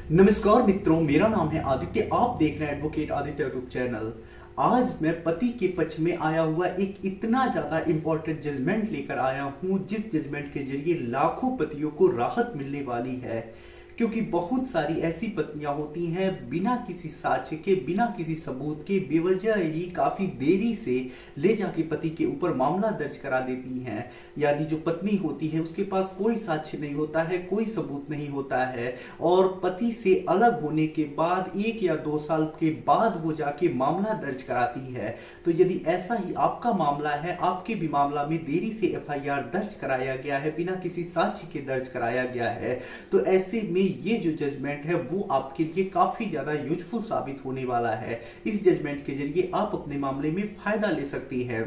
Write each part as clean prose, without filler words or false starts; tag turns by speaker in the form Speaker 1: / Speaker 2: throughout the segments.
Speaker 1: नमस्कार मित्रों, मेरा नाम है आदित्य। आप देख रहे हैं एडवोकेट आदित्य यूट्यूब चैनल। आज मैं पति के पक्ष में आया हुआ एक इतना ज्यादा इंपॉर्टेंट जजमेंट लेकर आया हूं, जिस जजमेंट के जरिए लाखों पतियों को राहत मिलने वाली है। क्योंकि बहुत सारी ऐसी पत्नियां होती हैं बिना किसी साक्ष्य के, बिना किसी सबूत के, बेवजह ही काफी देरी से ले जाके पति के ऊपर मामला दर्ज करा देती हैं। यानी जो पत्नी होती है उसके पास कोई साक्ष्य नहीं होता है, कोई सबूत नहीं होता है, और पति से अलग होने के बाद 1 या 2 साल के बाद वो जाके मामला दर्ज कराती है। तो यदि ऐसा ही आपका मामला है, आपके भी मामला में देरी से एफआईआर दर्ज कराया गया है, बिना किसी साक्ष्य के दर्ज कराया गया है, तो ऐसे में ये जो जजमेंट है वो आपके लिए काफी ज्यादा यूजफुल साबित होने वाला है। इस जजमेंट के जरिए आप अपने मामले में फायदा ले सकती हैं।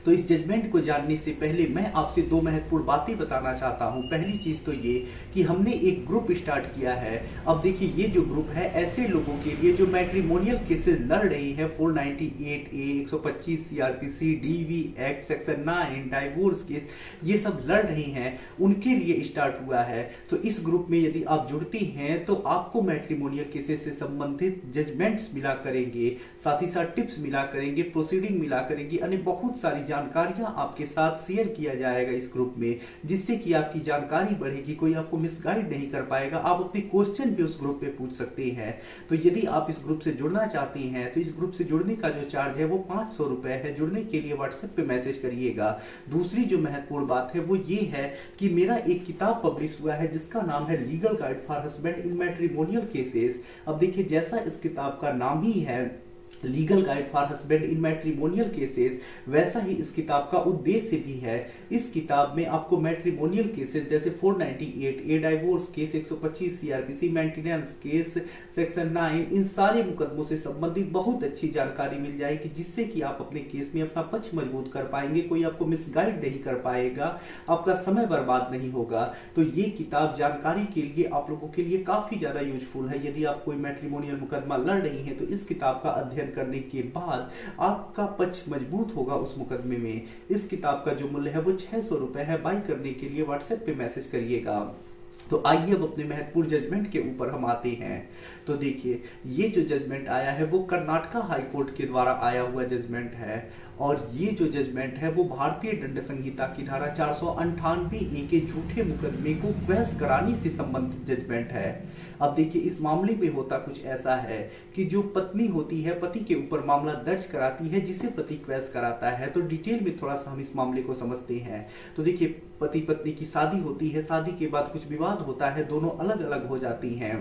Speaker 1: तो इस जजमेंट को जानने से पहले मैं आपसे 2 महत्वपूर्ण बातें बताना चाहता हूं। पहली चीज तो ये कि हमने एक ग्रुप स्टार्ट किया है। अब देखिए, ये जो ग्रुप है ऐसे लोगों के लिए जो मैट्रिमोनियल केसेस लड़ रही है, 498A, 125 CrPC, DV act, section 9, divorce case, ये सब लड़ रही हैं, उनके लिए स्टार्ट हुआ है। तो इस ग्रुप में यदि आप जुड़ती हैं तो आपको मैट्रिमोनियल केसेस से संबंधित जजमेंट्स मिला करेंगे, साथ ही साथ टिप्स मिला करेंगे, प्रोसीडिंग मिला करेंगे, अन्य बहुत सारी जानकारियां आपके साथ शेयर किया जाएगा इस ग्रुप में, जिससे कि आपकी जानकारी बढ़ेगी, कोई आपको मिसगाइड नहीं कर पाएगा। आप अपने क्वेश्चन भी उस ग्रुप पे पूछ सकते हैं। तो यदि आप इस ग्रुप से जुड़ना चाहती हैं तो इस ग्रुप से जुड़ने का जो चार्ज है वो 500 रुपए है। जुड़ने के लिए व्हाट्सएप पे मैसेज करिएगा। दूसरी जो महत्वपूर्ण बात है वो ये है कि मेरा एक किताब पब्लिश हुआ है जिसका नाम है legal guide for husband in matrimonial cases. अब देखिए, जैसा इस किताब का नाम ही है legal guide for husband in matrimonial cases, वैसा ही इस किताब का उद्देश्य भी है। इस किताब में आपको मैट्रिमोनियल केसेस जैसे 498A divorce case, 125 CrPC maintenance case, section 9, इन सारे मुकदमों से संबंधित बहुत अच्छी जानकारी मिल जाएगी, जिससे कि आप अपने केस में अपना पक्ष मजबूत कर पाएंगे, कोई आपको मिसगाइड नहीं कर पाएगा, आपका समय बर्बाद नहीं होगा। तो ये किताब जानकारी के लिए आप लोगों के लिए काफी ज्यादा यूजफुल है। यदि आप कोई मैट्रिमोनियल मुकदमा लड़ रही हैं तो इस किताब का अध्ययन करने के बाद आपका पक्ष मजबूत होगा उस मुकदमे में। इस किताब का जो मूल्य है वो 600 रुपए है। बाई करने के लिए व्हाट्सएप पे मैसेज करिएगा। तो आइए अब अपने महत्वपूर्ण जजमेंट के ऊपर हम आते हैं। तो देखिए, ये जो जजमेंट आया है वो कर्नाटका हाई कोर्ट के द्वारा आया हुआ जजमेंट है, और ये जो जजमेंट है वो भारतीय दंड संहिता की धारा 498A के झूठे मुकदमे को बहस कराने से संबंधित जजमेंट है। अब देखिए, इस मामले में होता कुछ ऐसा है कि जो पत्नी होती है पति के ऊपर मामला दर्ज कराती है, जिसे पति क्वेस कराता है। तो डिटेल में थोड़ा सा हम इस मामले को समझते हैं। तो देखिए, पति पत्नी की शादी होती है, शादी के बाद कुछ विवाद होता है, दोनों अलग अलग हो जाती हैं।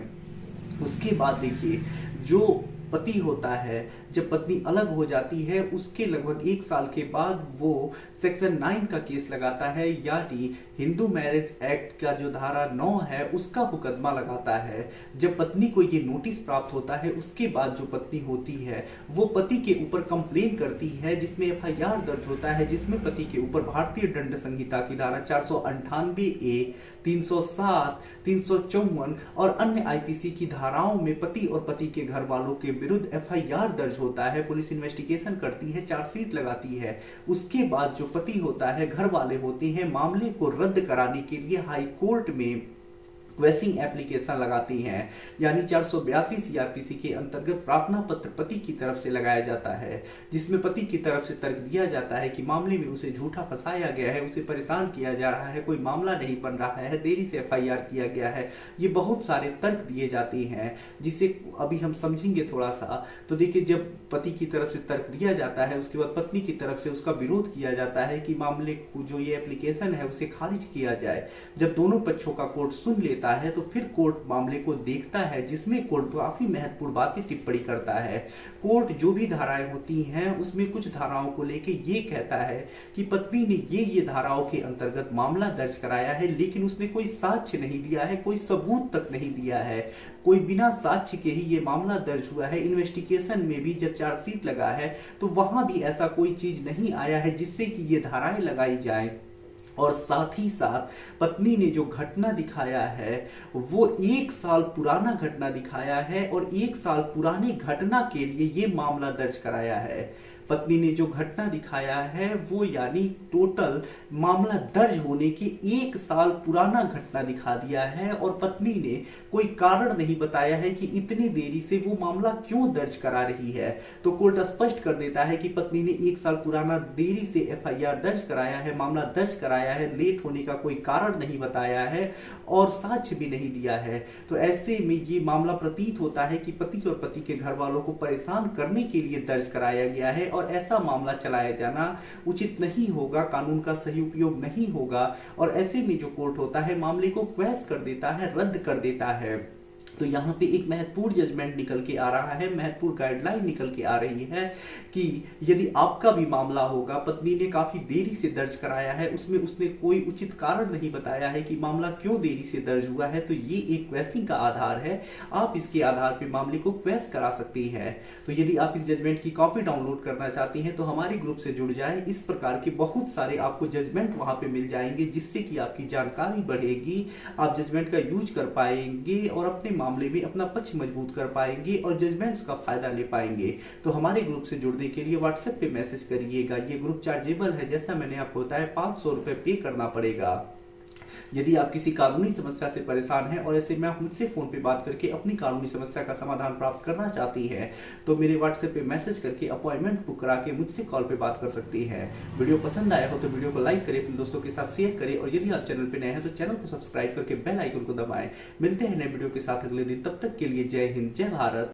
Speaker 1: उसके बाद देखिए, जो पति होता है, जब पत्नी अलग हो जाती है उसके लगभग 1 साल के बाद वो सेक्शन 9 का केस लगाता है, यानी हिंदू मैरिज एक्ट का जो धारा 9 है उसका मुकदमा लगाता है। जब पत्नी को ये नोटिस प्राप्त होता है उसके बाद जो पत्नी होती है वो पति के ऊपर कंप्लेन करती है, जिसमें एफआईआर दर्ज होता है, जिसमें पति के ऊपर भारतीय दंड संहिता की धारा 498A, 307, 354 और अन्य आईपीसी की धाराओं में पति और पति के घर वालों के विरुद्ध एफआईआर दर्ज होता है। पुलिस इन्वेस्टिगेशन करती है, चार्जशीट लगाती है। उसके बाद जो पति होता है, घर वाले होते हैं, मामले को रद्द कराने के लिए हाई कोर्ट में क्वेसिंग एप्लीकेशन लगाती हैं, यानी 482 सीआरपीसी के अंतर्गत प्रार्थना पत्र पति की तरफ से लगाया जाता है, जिसमें पति की तरफ से तर्क दिया जाता है कि मामले में उसे झूठा फंसाया गया है, उसे परेशान किया जा रहा है, कोई मामला नहीं बन रहा है, देरी से एफआईआर किया गया है। ये बहुत सारे तर्क दिए जाते हैं, जिसे अभी हम समझेंगे थोड़ा सा। तो देखिए, जब पति की तरफ से तर्क दिया जाता है उसके बाद पत्नी की तरफ से उसका विरोध किया जाता है कि मामले को जो ये एप्लीकेशन है उसे खारिज किया जाए। जब दोनों पक्षों का कोर्ट सुन लेता है तो फिर कोर्ट मामले को देखता है, जिसमें कोर्ट काफी महत्वपूर्ण बातें टिप्पणी करता है। कोर्ट जो भी धाराएं होती हैं उसमें कुछ धाराओं को लेके ये कहता है कि पत्नी ने ये धाराओं के अंतर्गत मामला दर्ज कराया है, लेकिन उसने कोई साक्ष्य नहीं दिया है, कोई सबूत तक नहीं दिया है, कोई बिना साक्ष्य के ही ये मामला दर्ज हुआ है। इन्वेस्टिगेशन में भी जब चार्जशीट लगा है तो वहां भी ऐसा कोई चीज नहीं आया है जिससे कि ये धाराएं लगाई जाए। और साथ ही साथ पत्नी ने जो घटना दिखाया है वो 1 साल पुराना घटना दिखाया है, और 1 साल पुरानी घटना के लिए ये मामला दर्ज कराया है। पत्नी ने जो घटना दिखाया है वो यानी टोटल मामला दर्ज होने के 1 साल पुराना घटना दिखा दिया है, और पत्नी ने कोई कारण नहीं बताया है कि इतनी देरी से वो मामला क्यों दर्ज करा रही है। तो कोर्ट स्पष्ट कर देता है कि पत्नी ने 1 साल पुराना देरी से एफआईआर दर्ज कराया है, मामला दर्ज कराया है, लेट होने का कोई कारण नहीं बताया है और साक्ष्य भी नहीं दिया है। तो ऐसे में ये मामला प्रतीत होता है कि पति और पति के घर वालों को परेशान करने के लिए दर्ज कराया गया है, और ऐसा मामला चलाया जाना उचित नहीं होगा, कानून का सही उपयोग नहीं होगा। और ऐसे में जो कोर्ट होता है मामले को क्वैश कर देता है, रद्द कर देता है। तो यहाँ पे एक महत्वपूर्ण जजमेंट निकल के आ रहा है, महत्वपूर्ण गाइडलाइन निकल के आ रही है कि यदि आपका भी मामला होगा, पत्नी ने काफी देरी से दर्ज कराया है, उसमें उसने कोई उचित कारण नहीं बताया है कि मामला क्यों देरी से दर्ज हुआ है, तो ये एक क्वैशिंग का आधार है। आप इसके आधार पर मामले को क्वैश करा सकती हैं। तो यदि आप इस जजमेंट की कॉपी डाउनलोड करना चाहती हैं तो हमारे ग्रुप से जुड़ जाए। इस प्रकार के बहुत सारे आपको जजमेंट वहां पे मिल जाएंगे, जिससे कि आपकी जानकारी बढ़ेगी, आप जजमेंट का यूज कर पाएंगे और अपने मामले में अपना पक्ष मजबूत कर पाएंगे और जजमेंट्स का फायदा ले पाएंगे। तो हमारे ग्रुप से जुड़ने के लिए व्हाट्सएप पे मैसेज करिएगा। ये ग्रुप चार्जेबल है, जैसा मैंने आपको बताया 500 रुपए पे करना पड़ेगा। यदि आप किसी कानूनी समस्या से परेशान हैं और ऐसे में आप मुझसे फोन पे बात करके अपनी कानूनी समस्या का समाधान प्राप्त करना चाहती हैं, तो मेरे व्हाट्सएप पे मैसेज करके अपॉइंटमेंट बुक करा के मुझसे कॉल पे बात कर सकती हैं। वीडियो पसंद आया हो तो वीडियो को लाइक करें, अपने दोस्तों के साथ शेयर करें, और यदि आप चैनल पे नए हैं तो चैनल को सब्सक्राइब करके बेल आइकन को दबाएं। मिलते हैं नए वीडियो के साथ अगले दिन, तब तक के लिए जय हिंद, जय भारत।